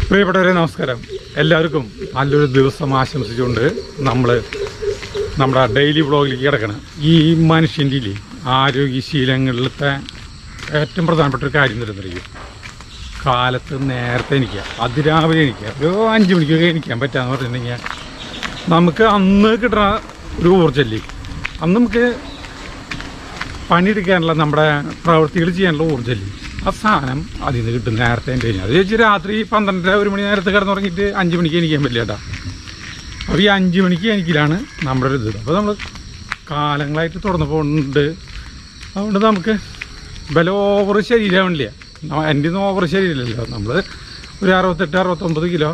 പ്രിയപ്പെട്ടവരെ നമസ്കാരം. എല്ലാവർക്കും നല്ലൊരു ദിവസം ആശംസിച്ചുകൊണ്ട് നമ്മുടെ ഡെയിലി വ്ളോഗിലേക്ക് കിടക്കണം. ഈ മനുഷ്യൻ്റെ ആരോഗ്യശീലങ്ങളിലത്തെ ഏറ്റവും പ്രധാനപ്പെട്ട ഒരു കാര്യം തരുന്നറിയും, കാലത്ത് നേരത്തെ എണീക്കുക, അതിരാവിലെ എണീക്കുക. ഒരു 5 മണിക്കൊക്കെ എണീക്കാൻ പറ്റാന്ന് പറഞ്ഞിട്ടുണ്ടെങ്കിൽ നമുക്ക് അന്ന് കിട്ടുന്ന ഒരു ഊർജ്ജമില്ലേ, അന്ന് നമുക്ക് പണിയെടുക്കാനുള്ള നമ്മുടെ പ്രവൃത്തികൾ ചെയ്യാനുള്ള ഊർജ്ജമില്ലേ, ആ സാധനം അതിൽ നിന്ന് കിട്ടും നേരത്തെ എൻ്റെ കഴിഞ്ഞാൽ. അത് ചേച്ചി രാത്രി 12-1 മണി നേരത്തെ കിടന്നുറങ്ങിയിട്ട് 5 മണിക്ക് എണീക്കാൻ പറ്റില്ല കേട്ടോ. അപ്പോൾ ഈ 5 മണിക്ക് എണീക്കലാണ് നമ്മുടെ ഒരു ഇത്. അപ്പോൾ നമ്മൾ കാലങ്ങളായിട്ട് തുറന്നു പോകുന്നുണ്ട്. അതുകൊണ്ട് നമുക്ക് ഓവർ ശരീരമാണില്ല, എൻ്റെ ഒന്നും ഓവർ ശരീരമില്ലല്ലോ. നമ്മൾ ഒരു 68-69 കിലോ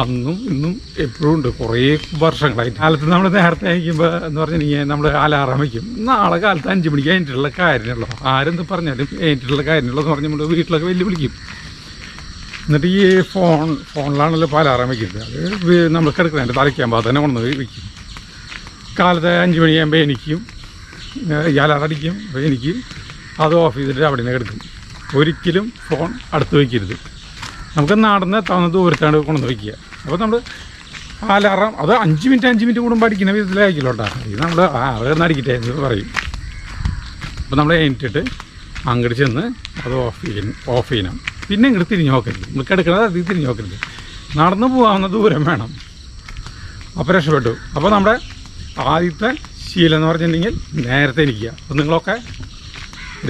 അന്നും ഇന്നും എപ്പോഴും ഉണ്ട്, കുറേ വർഷങ്ങളായിട്ട്. കാലത്ത് നമ്മൾ നേരത്തെ അയക്കുമ്പോൾ എന്ന് പറഞ്ഞിട്ടുണ്ടെങ്കിൽ നമ്മൾ അലാറം വയ്ക്കും, നാളെ കാലത്ത് 5 മണിക്ക് കഴിഞ്ഞിട്ടുള്ള കാര്യമുള്ളൂ, ആരെന്ത് പറഞ്ഞാലും കഴിഞ്ഞിട്ടുള്ള കാര്യമുള്ളൂ എന്ന് പറഞ്ഞ് നമ്മൾ വീട്ടിലൊക്കെ വെല്ലുവിളിക്കും. എന്നിട്ട് ഈ ഫോണിലാണല്ലോ ഇപ്പോൾ അലാറം വയ്ക്കുന്നത്. അത് നമ്മൾ കിടക്കുന്നതിൻ്റെ തലയ്ക്കാൻ ഭാഗത്ത് തന്നെ കൊണ്ടുപോയി വയ്ക്കും. കാലത്ത് 5 മണിയാകുമ്പോൾ എനിക്കും ഈ അലാറം അടിക്കും, അപ്പോൾ എനിക്കും അത് ഓഫ് ചെയ്തിട്ട് അവിടെ നിന്ന് കിടക്കും. ഒരിക്കലും ഫോൺ അടുത്ത് വയ്ക്കരുത്. നമുക്ക് നടന്ന് എത്താവുന്ന ദൂരത്താണ് കൊണ്ടുവന്ന് വയ്ക്കുക. അപ്പോൾ നമ്മൾ അലാറം അത് 5 മിനിറ്റ് കൂടുമ്പോൾ അടിക്കുന്ന വിധത്തിലായിരിക്കില്ല കേട്ടോ. ഇത് നമ്മൾ അവിടെ അടിക്കട്ടെ എന്ന് പറയും. അപ്പോൾ നമ്മൾ എണീറ്റിട്ട് അങ്ങോട്ട് ചെന്ന് അത് ഓഫ് ചെയ്യണം. പിന്നെ ഇങ്ങോട്ട് തിരിഞ്ഞ് നോക്കരുത്, നമുക്ക് എടുക്കുന്നത് അതിൽ തിരിഞ്ഞ് നോക്കരുത്, നടന്ന് പോകാവുന്ന ദൂരം വേണം. അപ്പോൾ രക്ഷപ്പെട്ടു. അപ്പോൾ നമ്മുടെ ആദ്യത്തെ ശീലം എന്ന് പറഞ്ഞിട്ടുണ്ടെങ്കിൽ നേരത്തെ ഇരിക്കുക. അപ്പോൾ നിങ്ങളൊക്കെ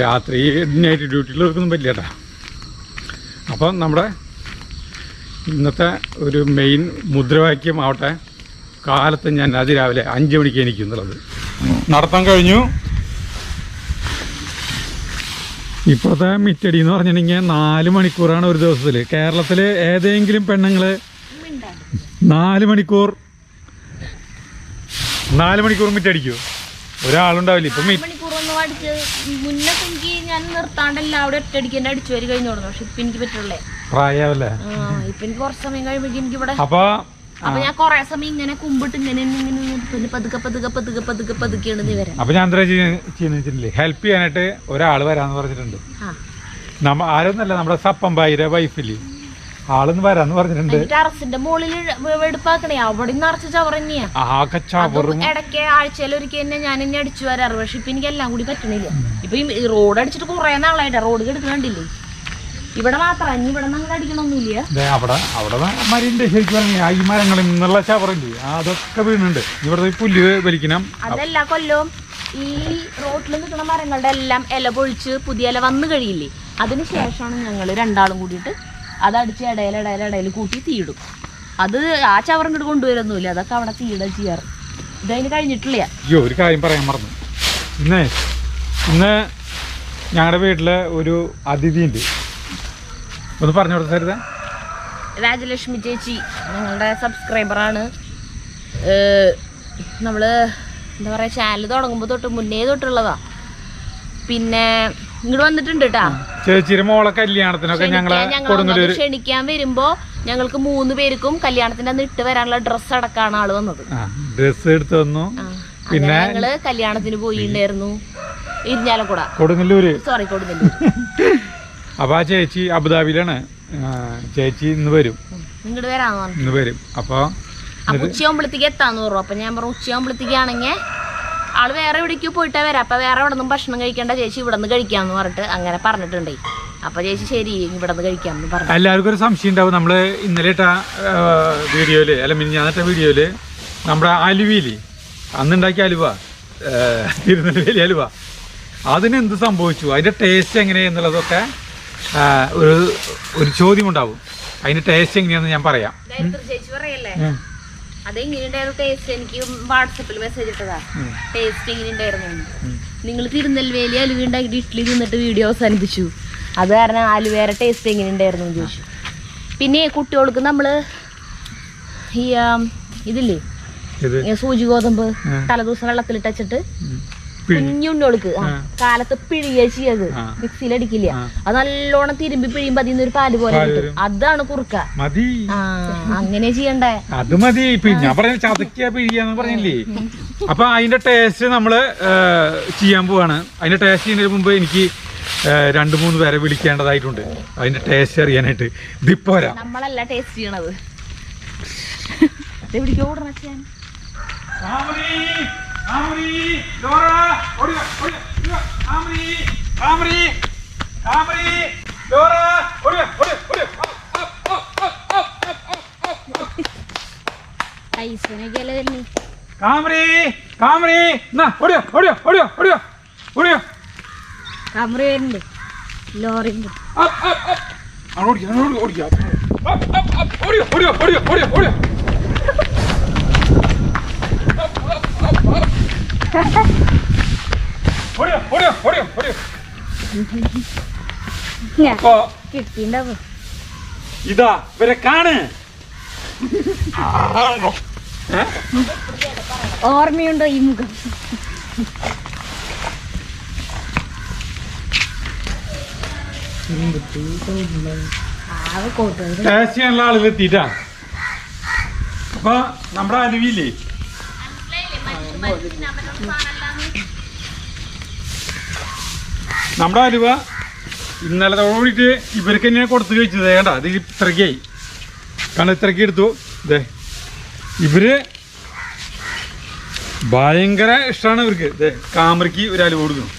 രാത്രി നൈറ്റ് ഡ്യൂട്ടിയിലൊന്നും പറ്റില്ല കേട്ടോ. അപ്പം നമ്മുടെ ഇന്നത്തെ ഒരു മെയിൻ മുദ്രാവാക്യം ആവട്ടെ, കാലത്ത് ഞാൻ അതിരാവിലെ 5 മണിക്ക് എണീക്കും എന്നുള്ളത്. നടത്താൻ കഴിഞ്ഞു. ഇപ്പോഴത്തെ മിറ്റടി എന്ന് പറഞ്ഞിട്ടുണ്ടെങ്കിൽ 4 മണിക്കൂറാണ് ഒരു ദിവസത്തിൽ. കേരളത്തിൽ ഏതെങ്കിലും പെണ്ണുങ്ങൾ 4 മണിക്കൂർ മിറ്റടിക്കുമോ? ഒരാളുണ്ടാവില്ല. ഇപ്പം ഞാൻ നിർത്താണ്ടല്ല അവിടെ ഒറ്റടിക്കൻ്റെ അടിച്ചു വരി കഴിഞ്ഞു തുടങ്ങും. പക്ഷെ ഇപ്പൊ എനിക്ക് പറ്റുള്ളേ പ്രായമല്ലേ, ഇപ്പൊ എനിക്ക് കുറച്ച് സമയം കഴിയുമ്പോഴേക്കും എനിക്ക് ഇവിടെ അപ്പൊ ഞാൻ കൊറേ സമയം ഇങ്ങനെ കുമ്പിട്ട് ഇങ്ങനെ പതുക്കെയാണ് നീ വരാം. അപ്പൊ ഞാൻ എന്താ ചെയ്യുന്നില്ലേ, ഹെൽപ്പ് ചെയ്യാനായിട്ട് ഒരാൾ വരാന്ന് പറഞ്ഞിട്ടുണ്ട്. ആരൊന്നല്ല, നമ്മുടെ സപ്പമ്പായിരെ വൈഫില് ആളൊന്ന് വരാന്ന് പറഞ്ഞിട്ടുണ്ട്. ടെറസിന്റെ മുകളിൽ വെടുപ്പാക്കണേ, അവിടെ നിറച്ച് ചവറന്നെയാ. ഇടയ്ക്ക് ആഴ്ചയിലൊരിക്കൽ തന്നെ ഞാൻ എന്നെ അടിച്ചു വരാറ്. പക്ഷെ ഇപ്പൊ എനിക്ക് എല്ലാം കൂടി പറ്റണില്ല. ഇപ്പൊ ഈ റോഡ് അടിച്ചിട്ട് കുറെ നാളായിട്ട് റോഡ് കെടുക്കണ്ടില്ലേ. ഇവിടെ മാത്രം ഇനി ഇവിടെ നമ്മൾ അടിക്കണമൊന്നുമില്ല. അവിടെ മരിന്റെ ശരിക്കും ഈ മരങ്ങളിൽ നിന്നുള്ള ചവറില്ലേ അതൊക്കെ വീണുണ്ട്. ഇവിടെ പുല്ല് വലിക്കണം. അതെല്ലാ കൊല്ലവും ഈ റോഡിൽ നിൽക്കുന്ന മരങ്ങളുടെ എല്ലാം ഇല പൊഴിച്ച് പുതിയ ഇല വന്നു കഴിയില്ലേ, അതിന് ശേഷമാണ് ഞങ്ങൾ രണ്ടാളും കൂടിയിട്ട് അതടിച്ച് ഇടയിൽ കൂട്ടി തീയിടും. അത് ആ ചവറിങ്ങോട്ട് കൊണ്ടുവരൊന്നുമില്ല, അതൊക്കെ അവിടെ തീയിട ചെയ്യാറ്. ഇതതിന് കഴിഞ്ഞിട്ടില്ല. അയ്യോ, ഒരു കാര്യം പറയാൻ മറന്നു. ഇന്ന് ഞങ്ങളുടെ വീട്ടില് ഒരു അതിഥി ഉണ്ട്, ഒന്ന് പറഞ്ഞു കൊടുത്തരുത്. രാജലക്ഷ്മി ചേച്ചി ഞങ്ങളുടെ സബ്സ്ക്രൈബറാണ്. നമ്മള് എന്താ പറയാ, ചാനൽ തുടങ്ങുമ്പോൾ മുന്നേ തൊട്ടുള്ളതാ. പിന്നെ ഇങ്ങോട്ട് വന്നിട്ടുണ്ട് കേട്ടാ. ചേച്ചിയുടെ മോളെ കല്യാണത്തിനൊക്കെ ഞങ്ങൾ ക്ഷണിക്കാൻ വരുമ്പോ ഞങ്ങൾക്ക് 3 പേർക്കും കല്യാണത്തിന്റെ അന്ന് ഇട്ട് വരാനുള്ള ഡ്രസ്സ് അടക്കാണ് ആള് വന്നത്. ഡ്രസ്സ് എടുത്തു തന്നു. പിന്നെ ഞങ്ങള് കല്യാണത്തിന് പോയിണ്ടായിരുന്നു കൊടുങ്ങല്ലൂര്. സോറി, കൊടുങ്ങല്ലൂർ. അപ്പൊ ആ ചേച്ചി അബുദാബിയിലാണ്. ചേച്ചി ഇന്ന് വരും, ഇങ്ങോട്ട് വരാന്ന് പറഞ്ഞു. ഇന്ന് വരും. അപ്പൊ ഉച്ചയാകുമ്പോഴത്തേക്ക് എത്താന്ന് പറഞ്ഞു. അപ്പൊ ഞാൻ പറഞ്ഞു ഉച്ചയാകുമ്പോഴത്തേക്കാണെങ്കിൽ ആള് വേറെ എവിടേക്ക് പോയിട്ടാ വരാം, അപ്പൊ വേറെ ഇവിടെ നിന്നും ഭക്ഷണം കഴിക്കേണ്ട, ചേച്ചി ഇവിടെ നിന്ന് കഴിക്കാന്ന് പറഞ്ഞിട്ട് അങ്ങനെ പറഞ്ഞിട്ടുണ്ടേ. അപ്പൊ ചേച്ചി ശരി ഇവിടെ നിന്ന് കഴിക്കാമെന്ന് പറഞ്ഞു. എല്ലാവർക്കും ഒരു സംശയം ഉണ്ടാവും, നമ്മള് ഇന്നലെ ഇട്ട വീഡിയോയില് അല്ല മിനിഞ്ഞാന്നിട്ട വീഡിയോയില് നമ്മുടെ അലുവയില് അന്നുണ്ടാക്കിയ അലുവ, തിരുനെൽവേലി അലുവ, അതിനെന്ത് സംഭവിച്ചു, അതിന്റെ ടേസ്റ്റ് എങ്ങനെയാന്നുള്ളതൊക്കെ ഒരു ചോദ്യം ഉണ്ടാവും. അതിന്റെ ടേസ്റ്റ് എങ്ങനെയാന്ന് ഞാൻ പറയാം. ചേച്ചി പറയല്ലേ അതെങ്ങനെയുണ്ടായിരുന്നു ടേസ്റ്റ്? എനിക്ക് വാട്സപ്പിൽ മെസ്സേജ് ഇട്ടതാ, ടേസ്റ്റ് എങ്ങനെയുണ്ടായിരുന്നു. നിങ്ങൾ തിരുനെൽവേലി അലുവ ഉണ്ടാക്കിയിട്ട് ഇഡ്ഡലി തിന്നിട്ട് വീഡിയോ അവസാനിപ്പിച്ചു, അത് കാരണം ആലുവേറെ ടേസ്റ്റ് എങ്ങനെയുണ്ടായിരുന്നു എന്ന് ചോദിച്ചു. പിന്നെ കുട്ടികൾക്ക് നമ്മള് ഈ ഇതില്ലേ സൂചി ഗോതമ്പ് തലേദിവസം വെള്ളത്തിലിട്ടച്ചിട്ട് കുഞ്ഞുണ്ണികൾക്ക് കാലത്ത് പിഴിയ ചെയ്യത് മിക്സിയിലടിക്കില്ല, അത് നല്ലോണം തിരുമ്പി പിഴിയുമ്പോ അതിൽ നിന്നൊരു പാല് പോലെ കിട്ടും, അതാണ് കുറുക്ക. അങ്ങനെ ചെയ്യണ്ടേ? അത് മതി. ഞാൻ പറഞ്ഞ ചതക്കിയ പിഴിയാന്ന് പറഞ്ഞില്ലേ. അപ്പൊ അതിന്റെ ടേസ്റ്റ് നമ്മള് ചെയ്യാൻ പോവാണ്. അതിന്റെ ടേസ്റ്റ് ചെയ്യുന്നതിന് മുമ്പ് എനിക്ക് 2-3 പേരെ വിളിക്കേണ്ടതായിട്ടുണ്ട് അതിന്റെ ടേസ്റ്റ് അറിയാനായിട്ട്. ഇതിപ്പോ വരാം. നമ്മളല്ല ടേസ്റ്റ് ചെയ്യണത്. ലോറിണ്ട് കിട്ടിണ്ടാവും. ഇതാ ഇവരെ കാണ്. ഓർമ്മയുണ്ടോ ഈ മുഖം? ടേസ്റ്റ് ചെയ്യാനുള്ള ആളുകളെത്തിട്ടാ. അപ്പൊ നമ്മുടെ അലുവില്ലേ, നമ്മുടെ അലുവ ഇന്നലെ കൂടിയിട്ട് ഇവർക്ക് തന്നെ കൊടുത്ത് കഴിച്ചത്. കേട്ടാ ഇത് ഇത്രയ്ക്കായി, കാരണം ഇത്രയ്ക്ക് എടുത്തു. ഇതേ ഇവര് ഭയങ്കര ഇഷ്ടമാണ് ഇവർക്ക്. ഇതേ കാമറയ്ക്ക് ഒരു അലുവ കൊടുക്കുന്നു.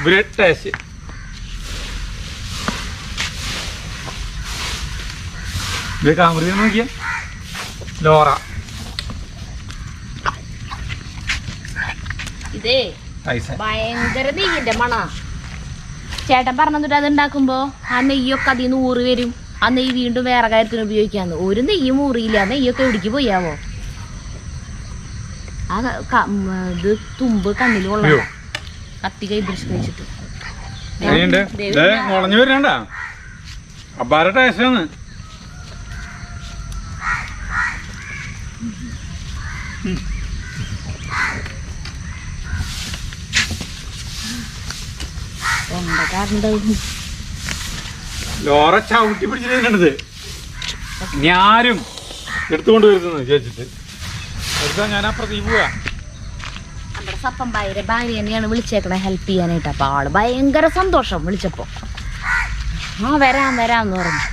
ഇവര് ടേസ്റ്റ് ഇത് കാമറി നോക്കിയ ലോറ. ഇതേ ഭയങ്കര നെയ്യിന്റെ മണ. ചേട്ടൻ പറഞ്ഞിട്ട് അത് ഉണ്ടാക്കുമ്പോ ആ നെയ്യൊക്കെ അതിൽ നിന്ന് ഊറി വരും. ആ നെയ്യ് വീണ്ടും വേറെ കാര്യത്തിന് ഉപയോഗിക്കാന്ന്. ഒരു നെയ്യും ഊറിയില്ല. ആ നെയ്യൊക്കെ എവിടേക്ക് പോയാവോ? ആ ഇത് തുമ്പ് കണ്ണിൽ കൊള്ളാം. കത്തി കൈ ബ്രഷ് കഴിച്ചിട്ട് മുളഞ്ഞു വരണ്ട. അപ്പാര ടേസ്റ്റാണ്. ലോറ ചവിട്ടി പിടിച്ചിട്ട് ഞാനും എടുത്തുകൊണ്ട് വരുന്നത് ചേച്ചിട്ട് എടുത്താ ഞാൻ അപ്പുറത്തേക്ക് പോവാ. നമ്മുടെ സപ്പം ഭാര്യ തന്നെയാണ് വിളിച്ചേക്കണേ ഹെൽപ്പ് ചെയ്യാനായിട്ട്. അപ്പൊ ആള് ഭയങ്കര സന്തോഷം വിളിച്ചപ്പോ. വരാന്ന് പറഞ്ഞു.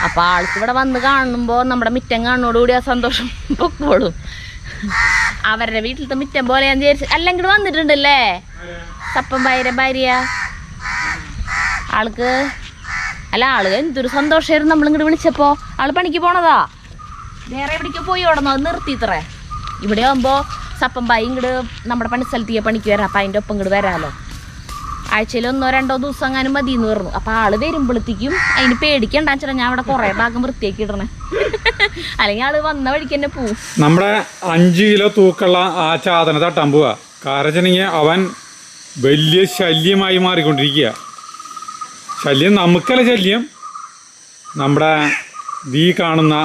അപ്പൊ ആൾക്ക് ഇവിടെ വന്ന് കാണുമ്പോ നമ്മുടെ മിറ്റം കാണുന്നതോടുകൂടി ആ സന്തോഷം പൊക്കോളും. അവരുടെ വീട്ടിലത്തെ മിറ്റം പോലെ ഞാൻ വിചാരിച്ചു. അല്ലെങ്കിൽ വന്നിട്ടുണ്ടല്ലേ സപ്പം ഭാര്യ ആൾക്ക് എന്തൊരു സന്തോഷമായിരുന്നു നമ്മളിങ്ങോട്ട് വിളിച്ചപ്പോ. ആള് പണിക്ക് പോണതാ, വേറെ എവിടേക്ക് പോയി ഓടണോ നിർത്തിത്രേ. ഇവിടെ ആകുമ്പോ സപ്പം ഭായി ഇങ്ങോട്ട് നമ്മുടെ പണിസ്ഥലത്തേക്ക് പണിക്ക് വരാം. അപ്പൊ അതിൻ്റെ ഒപ്പം ഇങ്ങോട്ട് വരാമല്ലോ. ആഴ്ചയിൽ 1-2 ദിവസം എങ്ങാനും മതി എന്ന് പറഞ്ഞു. അപ്പൊ ആള് വരുമ്പോഴത്തേക്കും അതിന് പേടിക്കണ്ടാ. ഞാൻ അവിടെ കുറെ ഭാഗം വൃത്തിയാക്കി ഇടണേ. അല്ലെങ്കിൽ ആള് വന്ന വഴിക്ക് തന്നെ പോവും. നമ്മുടെ 5 കിലോ തൂക്കുള്ള ആ ചാതന തട്ടാൻ പോവാ. കാരണം അവൻ വലിയ ശല്യമായി മാറിക്കൊണ്ടിരിക്കുക. ശല്യം നമുക്കല്ല ശല്യം. നമ്മുടെ ഈ കാണുന്ന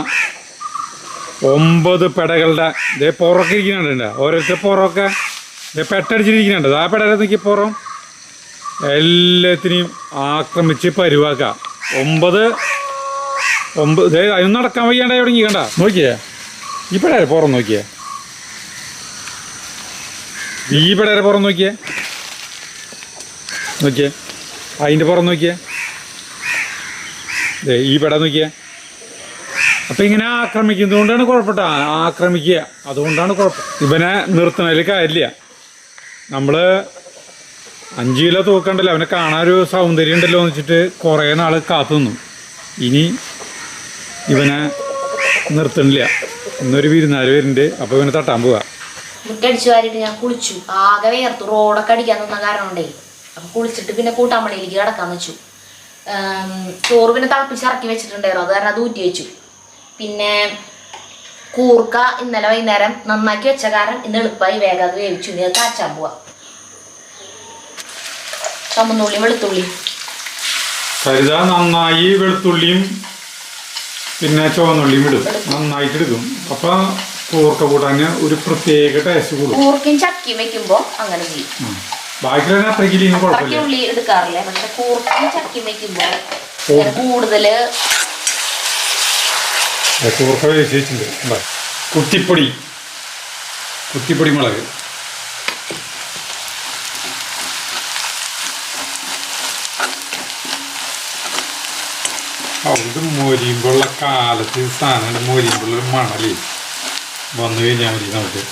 9 പെടകളുടെ ഇതേ പുറമൊക്കെ ഇരിക്കുന്നുണ്ട്. ഓരോരുത്തർ പുറമൊക്കെ പെട്ടടിച്ചിരിക്കുന്നുണ്ട്. ആ പെടരെ നോക്കി പുറം എല്ലാത്തിനെയും ആക്രമിച്ച് പരുവാക്കാം. 9 അതിനൊന്നും നടക്കാൻ വയ്യാണ്ടായി തുടങ്ങി. കണ്ട നോക്കിയേ ഈ പെടരെ പുറം നോക്കിയേ. ഈ പെടരെ പുറം നോക്കിയേ അതിൻ്റെ പുറം നോക്കിയേ. ഈ പെട നോക്കിയേ. അപ്പം ഇങ്ങനെ ആക്രമിക്കുന്നതുകൊണ്ടാണ് കുഴപ്പമില്ല. ആക്രമിക്കുക അതുകൊണ്ടാണ് കുഴപ്പം. ഇവനെ നിർത്തുന്നതിൽ കാര്യമില്ല. നമ്മൾ 5 കിലോ തൂക്കണ്ടല്ലോ, അവനെ കാണാനൊരു സൗന്ദര്യം ഉണ്ടല്ലോ എന്ന് വെച്ചിട്ട് കുറേ നാൾ കാത്തു നിന്നു. ഇനി ഇവനെ നിർത്തണില്ല. ഇന്നൊരു വിരുന്നാര് വരുന്നുണ്ട്. അപ്പോൾ ഇവനെ തട്ടാൻ പോവാ. മുറ്റടിച്ചു വാരിയിട്ട് ഞാൻ കുളിച്ചു. ആകെ വേർത്തു. റോഡൊക്കെ അടിക്കാൻ തന്ന കാരണം കൊണ്ടേ. അപ്പം കുളിച്ചിട്ട് പിന്നെ കൂട്ടാമ്പള്ളിയിലേക്ക് കിടക്കാന്ന് വെച്ചു. ചോറ് പിന്നെ തിളപ്പിച്ചിറക്കി വെച്ചിട്ടുണ്ടായിരുന്നു. അത് കാരണം അത് ഊറ്റി വെച്ചു. പിന്നെ കൂർക്ക ഇന്നലെ വൈകുന്നേരം നന്നാക്കി വെച്ച കാരണം ഇന്ന് എളുപ്പമായി വേഗം അത് വേവിച്ചു. ഇനി അത് കാച്ചാൻ പോവാ. ചുമന്നുള്ളി വെളുത്തുള്ളി നന്നായി വെളുത്തുള്ളിയും പിന്നെ ചുവന്നുള്ളിയും ഇടും. നന്നായിട്ട് എടുക്കും. അപ്പൊ കൂർക്ക കൂട്ടാൻ ഒരു പ്രത്യേക ടേസ്റ്റ് കൂടും. കൂർക്കയും ചക്കയും വെക്കുമ്പോ അങ്ങനെ ചെയ്യും. ബാക്കി ഉള്ളി എടുക്കാറില്ല. പക്ഷെ കൂർക്കയും ചക്കയും വെക്കുമ്പോ കൂടുതല് കൂർക്ക വെച്ചിട്ടുണ്ട്. കുത്തിപ്പൊടി മുളക് ഇത് മൊരിയുമ്പോഴുള്ള കാലത്ത് സാധനം മൊരിയുമ്പോഴുള്ള മണല് വന്നു കഴിഞ്ഞാൽ മതി നമുക്ക്.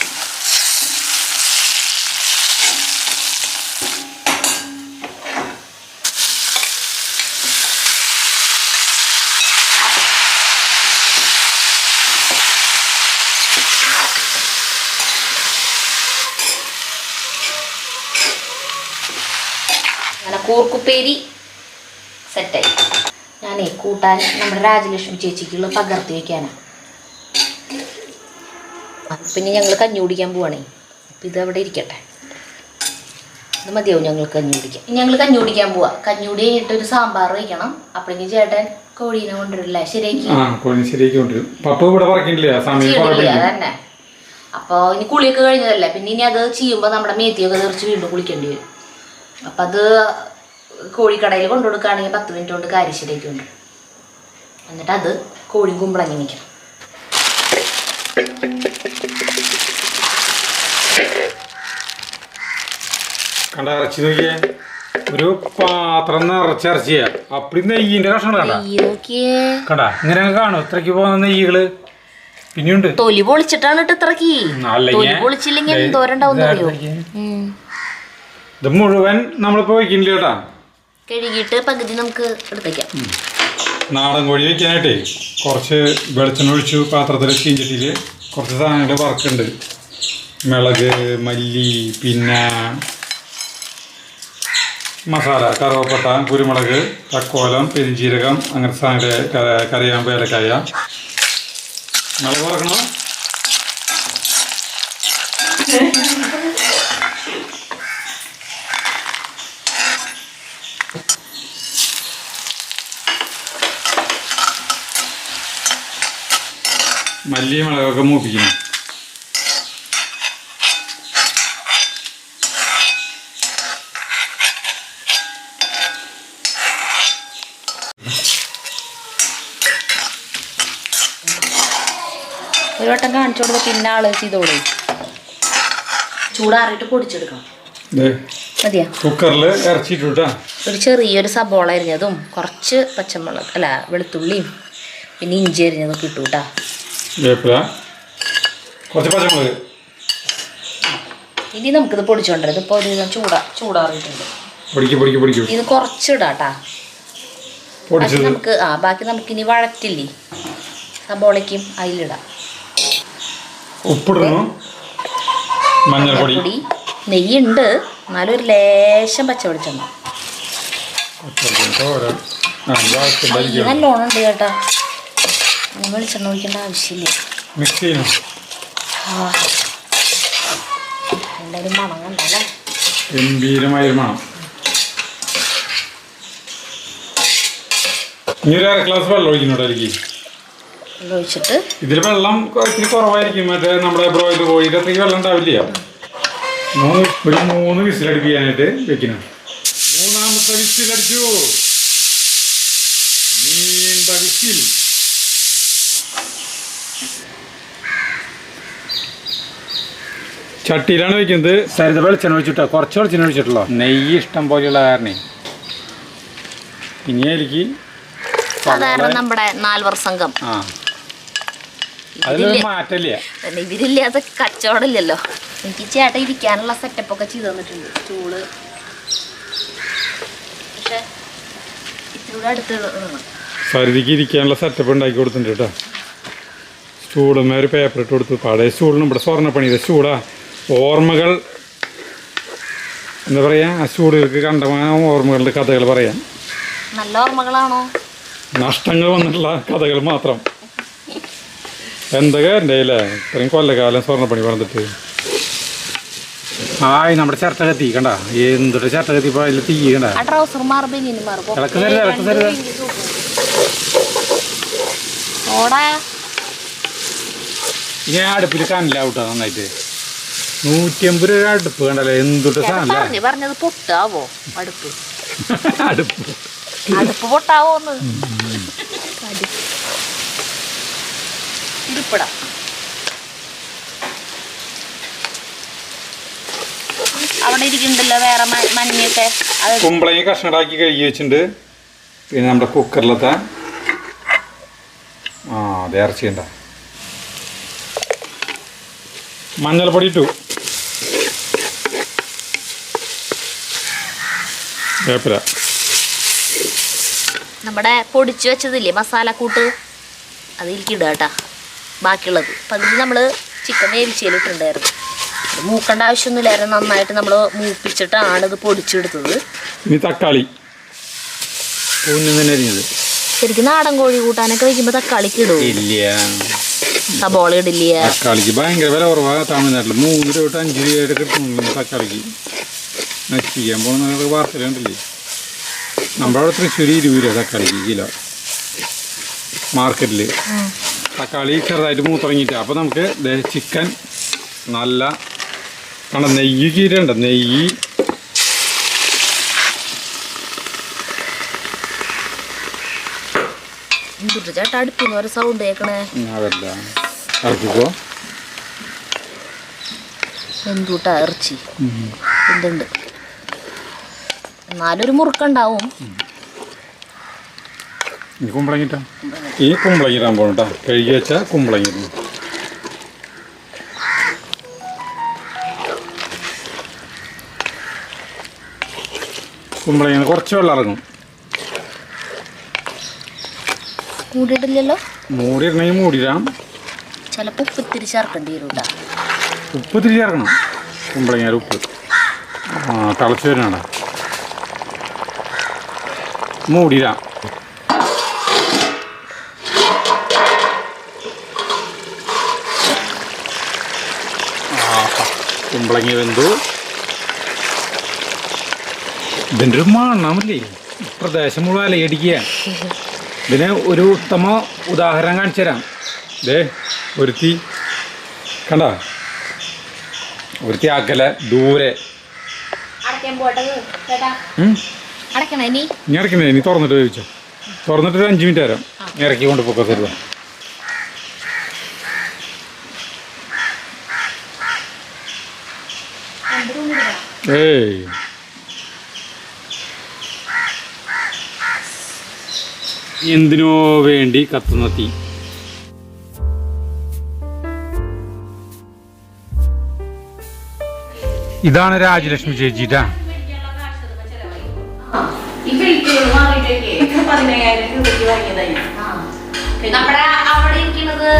അങ്ങനെ കൂർക്കുപ്പേരി സെറ്റായി. ഞാനേ കൂട്ടാൻ നമ്മുടെ രാജലക്ഷ്മി ചേച്ചിക്കുള്ള പകർത്തി വയ്ക്കാനാണ്. പിന്നെ ഞങ്ങൾ കഞ്ഞി കുടിക്കാൻ പോവാണേ. അപ്പം ഇതവിടെ ഇരിക്കട്ടെ, ഇത് മതിയാവും ഞങ്ങൾക്ക് കഞ്ഞി കുടിക്കാൻ. ഞങ്ങൾ കഞ്ഞി കുടിക്കാൻ പോവാ. കഞ്ഞി കുടി കഴിഞ്ഞിട്ട് ഒരു സാമ്പാർ വയ്ക്കണം. അപ്പോഴേക്കും ചേട്ടൻ കോഴീനെ കൊണ്ടുവരില്ല, ശരിയാക്കി അതന്നെ. അപ്പോൾ ഇനി കുളിയൊക്കെ കഴിഞ്ഞതല്ലേ, പിന്നെ ഇനി അത് ചെയ്യുമ്പോൾ നമ്മുടെ മേത്തിയൊക്കെ തെറിച്ച് വീണ്ടും കുളിക്കേണ്ടി വരും. അപ്പം അത് കോഴിക്കടയിൽ കൊണ്ടുകൊടുക്കുകയാണെങ്കിൽ 10 മിനിറ്റ് കൊണ്ട് കാര്യം ശരിയായിട്ടുണ്ട്. എന്നിട്ട് അത് കോഴി കുമ്പളങ്ങി നിൽക്കണം. കണ്ട ഇറച്ചി നോക്കിയേ, ഒരു പാത്രം നിറച്ച് ഇറച്ചിയാ. അപ്പടി നെയ്യിന്റെ കഷ്ണം കണ്ട ഇങ്ങനെ കാണും. ഇത്രക്ക് പോകുന്ന നെയ്യുകള് പിന്നെയുണ്ട്. തൊലി പൊളിച്ചിട്ടാണ് ഇത്രക്ക്. പൊളിച്ചില്ലെങ്കിൽ എന്തോരണ്ടാവും. ഇത് മുഴുവൻ നമ്മളിപ്പോ വയ്ക്കില്ല കേട്ടാ. കഴുകിയിട്ട് പകുതി നമുക്ക് എടുത്തേക്കാം. നാടൻ കോഴി വയ്ക്കാനായിട്ടേ കുറച്ച് വെളിച്ചെണ്ണ ഒഴിച്ചു. പാത്രത്തിൽ ചീഞ്ചട്ടിയിൽ കുറച്ച് സാധനങ്ങൾ വറക്കുന്നുണ്ട്. മിളക്, മല്ലി, പിന്നെ മസാല, കറുവപ്പട്ട, കുരുമുളക്, തക്കോലം, പെരിഞ്ചീരകം, അങ്ങനത്തെ സാധനങ്ങൾ, കറിയാമ്പ്, ഏലക്കായ. മിളക് വറക്കണം. മല്ലി മുളകൊക്കെ മൂപ്പിക്കണം. ഒരു വട്ടം കാണിച്ചു കൊടുത്ത പിന്നെ ആള് ചെയ്തോളൂ. ചൂടാറിയിട്ട് പൊടിച്ചെടുക്കണം. മതിയാ. കുക്കറിൽ ഇറച്ചിട്ടാ ഒരു ചെറിയൊരു സബോള അരിഞ്ഞതും കുറച്ച് പച്ചമുളക് അല്ല വെളുത്തുള്ളിയും പിന്നെ ഇഞ്ചി അരിഞ്ഞതൊക്കെ ഇട്ടു കേട്ടാ. കുറച്ച് പച്ചമുളക്. ഇനി നമുക്കിത് പൊടിച്ചോണ്ടത്. ഇപ്പോൾ ഒരു ചൂടാറിയിട്ടുണ്ട്. ഇത് കുറച്ചിടാട്ടാ. ബാക്കി നമുക്കിനി വഴറ്റില്ലേ സബോളയ്ക്കും അതിലിടാം. ഉപ്പിടണോ? മഞ്ഞൾപ്പൊടി, നെയ്യുണ്ട്, എന്നാലും ഒരു ലേശം പച്ച വെളിച്ചെണ്ണ നല്ലോണം ഉണ്ട് കേട്ടാ. വെളിച്ചെണ്ണ ഒഴിക്കേണ്ട ആവശ്യമില്ല. എല്ലാവരും മണം കണ്ടല്ലേ, ഗംഭീരമായൊരു മണം. ഇനി ഒരു 1/2 ഗ്ലാസ് വെള്ളം ഒഴിക്കുന്നുണ്ടായിരിക്കും. ഒഴിച്ചിട്ട് ഇതിൽ വെള്ളം ഇത്തിരി കുറവായിരിക്കും. മറ്റേ നമ്മുടെ ബ്രോയിലർ കോഴിയുടെ അത്രയ്ക്ക് വെള്ളം ഉണ്ടാവില്ല. ഒരു 3 വിസിലടിപ്പിക്കാനായിട്ട് വെക്കണം. 3ാമത്തെ വിസിലടിച്ചു. നീണ്ട വിസിൽ. ചട്ടിയിലാണ് വെക്കുന്നത്. സരിത വെളിച്ചെണ്ണ ഒഴിച്ചിട്ടോ, കുറച്ച് വെളിച്ചെണ്ണ ഒഴിച്ചിട്ടുള്ളൂ. നെയ്യ് ഇഷ്ടം പോലെയുള്ള കാരണേ. ഇനി എനിക്ക് സാധാരണ നമ്മുടെ 4 വർഷം അതിലൊരു മാറ്റമില്ല. ഇവരില്ലാത്ത കച്ചവടമില്ലല്ലോ. എനിക്ക് ചേട്ടൻ ഇരിക്കാനുള്ള സെറ്റപ്പൊക്കെ ചെയ്ത് തന്നിട്ടുണ്ട്. സ്റ്റൂള് പക്ഷെ ഇത്തിരി അടുത്ത് സരിതിക്ക് ഇരിക്കാനുള്ള സെറ്റപ്പ് ഉണ്ടാക്കി കൊടുത്തിട്ടുണ്ട് കേട്ടോ. സ്റ്റൂളുമേ ഒരു പേപ്പർ ഇട്ട് കൊടുത്തു. പഴയ സ്റ്റൂളിന് ഇവിടെ സ്വർണ്ണപ്പണിയുടെ സ്റ്റൂളാ. ഓർമ്മകൾ എന്താ പറയാ, ആ സ്റ്റൂളുകൾക്ക് കണ്ടമാന ഓർമ്മകളുടെ കഥകൾ പറയാം. നല്ല ഓർമ്മകളാണോ? നഷ്ടങ്ങൾ വന്നിട്ടുള്ള കഥകൾ മാത്രം. എന്തൊക്കെ എൻ്റെ അല്ലേ ഇത്രയും കൊല്ലകാലം സ്വർണ്ണപ്പണി പറഞ്ഞിട്ട്. നമ്മുടെ ചിരട്ട കത്തി കണ്ട, എന്തൊരു ചിരട്ട കത്തിപ്പോ അതിൽ തീ കണ്ട. ഞാൻ അടുപ്പിൽ കനലാവട്ടോ നന്നായിട്ട്. 150 രൂപ അടുപ്പ് കണ്ടല്ലേ, എന്തൊരു സാധനം. പറഞ്ഞത് പൊട്ടാവോ അടുപ്പ്? അടുപ്പ് അടുപ്പ് പൊട്ടാവോന്ന് ഇരിപ്പിടാം. അവിടെ ഇരിക്കുന്നുണ്ടല്ലോ വേറെ മഞ്ഞൊക്കെ. കുമ്പളങ്ങ കഷ്ണടാക്കി കഴുകി വെച്ചിട്ടുണ്ട്. പിന്നെ നമ്മുടെ കുക്കറിലത്തെ അത് ഇറച്ചിയുണ്ട. മഞ്ഞൾപ്പൊടി ഇട്ടു, വേപ്പില. നമ്മുടെ പൊടിച്ചു വെച്ചതില്ലേ മസാലക്കൂട്ട് അതിലേക്ക് ഇടുക കേട്ടാ. ബാക്കിയുള്ളത് അപ്പം അതിൽ നമ്മൾ ചിക്കൻ വേവിച്ചതിലിട്ടുണ്ടായിരുന്നു. മൂക്കേണ്ട ആവശ്യമൊന്നുമില്ലായിരുന്നു. നന്നായിട്ട് നമ്മൾ മൂപ്പിച്ചിട്ടാണ് ഇത് പൊടിച്ചെടുത്തത്. ഇനി തക്കാളി ശരിക്കും നാടൻ കോഴി കൂട്ടാനൊക്കെ വയ്ക്കുമ്പോൾ തക്കാളിക്ക് ഇടും. സബോള ഇടില്ല. തക്കാളിക്ക് ഭയങ്കര വില കുറവാണ് തമിഴ്നാട്ടിൽ. 3 രൂപ തൊട്ട് 5 രൂപ വരെ കിട്ടുന്നുണ്ട് തക്കാളിക്ക്. നശിപ്പിക്കാൻ പോകുന്ന വാർത്തയിലുണ്ടല്ലേ. നമ്മുടെ തൃശ്ശൂർ 20 രൂപ തക്കാളിക്ക് കിലോ മാർക്കറ്റിൽ. തക്കാളി ചെറുതായിട്ട് മൂത്തിറങ്ങിയിട്ട് അപ്പോൾ നമുക്ക് ചിക്കൻ നല്ല കണ്ട നെയ്യ് കീരണ്ട. നെയ്യ് ചേട്ടാ അടുപ്പിന്ന് ഒരു സൗണ്ട് കേൾക്കണേ. അതല്ല ഇറക്കിക്കോ. എന്തുട്ടാ ഇറച്ചി എന്തുണ്ട് എന്നാലൊരു മുറുക്കുണ്ടാവും. കുമ്പളങ്ങിട്ടാ ഈ കുമ്പളങ്ങിട്ടാൻ പോകണട്ടാ. കഴുകി വെച്ചാൽ കുമ്പളങ്ങിരുന്നു. കുമ്പളങ്ങ കുറച്ച് വെള്ളം ഇറങ്ങും. മൂടിയിട്ടില്ലല്ലോ. മൂടിയിടണമെങ്കിൽ മൂടിയിടാം. ചിലപ്പോൾ ഉപ്പ് ഇത്തിരി ചേർക്കേണ്ടി വരും കേട്ടോ. ഉപ്പ് ഇത്തിരി ചേർക്കണം. കുമ്പളങ്ങ ഉപ്പ് തിളച്ച് വരുന്നതാണ്. മൂടിയിടാം. കുമ്പളങ്ങ വെന്തു. ഇതിൻ്റെ ഒരു മണമല്ലേ പ്രദേശം മുഴുവൻ അലയടിക്കുക. ഇതിന് ഒരു ഉത്തമ ഉദാഹരണം കാണിച്ചു തരാം. ദേ ഒരുത്തി കണ്ട, ഒരുത്തി അകല ദൂരെ. ഇനി അടക്കണേ. ഇനി തുറന്നിട്ട് ചോദിച്ചോ. തുറന്നിട്ടൊരു 5 മിനിറ്റ് തരാം. ഇറക്കി കൊണ്ട് പൊക്ക തരുക. ഏയ് എന്തിനോ വേണ്ടി കത്തുന്ന തീ. ഇതാണ് രാജലക്ഷ്മി ചേച്ചിട്ടാ. നമ്മുടെ അവിടെ ഇരിക്കുന്നത്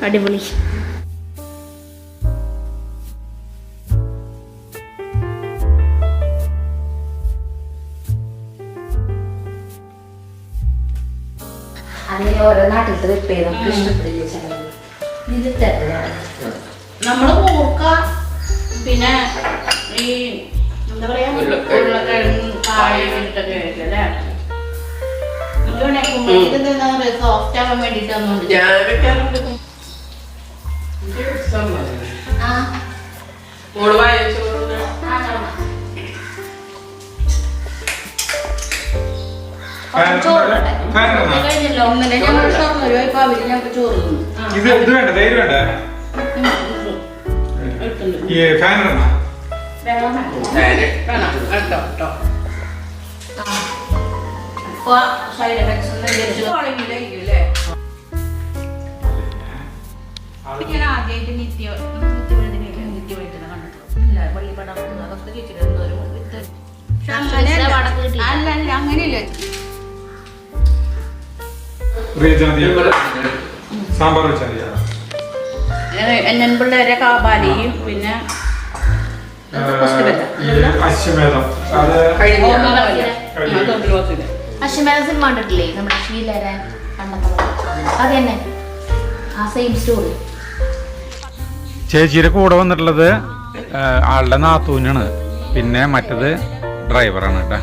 അടിപൊളി. അങ്ങനെ ഓരോ നാട്ടിലത്തെ വെപ്പേ നമുക്ക് ഇഷ്ടപ്പെടില്ല. നമ്മള് മൂർക്ക പിന്നെ ഈ എന്താ പറയാ ഉരുളക്കിഴങ്ങ് കായം ഇട്ടൊക്കെ അല്ലേ സോഫ്റ്റ് ആവാൻ വേണ്ടിട്ട് കഴിഞ്ഞല്ലോ. ഒന്നര ഞങ്ങൾ ഷൊർണ്ണൂർ ഇപ്പൊ അവര് ഞങ്ങൾക്ക് ചോറ് സൈഡ് എഫക്ട്സ് ഞാൻ ആദ്യമായിട്ട് നിത്യമായിട്ട് കണ്ടിട്ടുള്ളൂ. പള്ളിപ്പടം അതൊക്കെ ചേച്ചിട്ട് അല്ല അങ്ങനെയല്ല. സാമ്പാർ വെച്ചാൽ എൻ പിള്ളേരെ കാബാലിയും പിന്നെ അശ്വമേധ സിനിമ കണ്ടിട്ടില്ലേ നമ്മുടെ ഷീലരെ കണ്ടത്? അത് തന്നെ ആ സെയിം സ്റ്റോറി. ചേച്ചിയുടെ കൂടെ വന്നിട്ടുള്ളത് ആളുടെ നാത്തൂനാണ്. പിന്നെ മറ്റത് ഡ്രൈവറാണ് കേട്ടോ.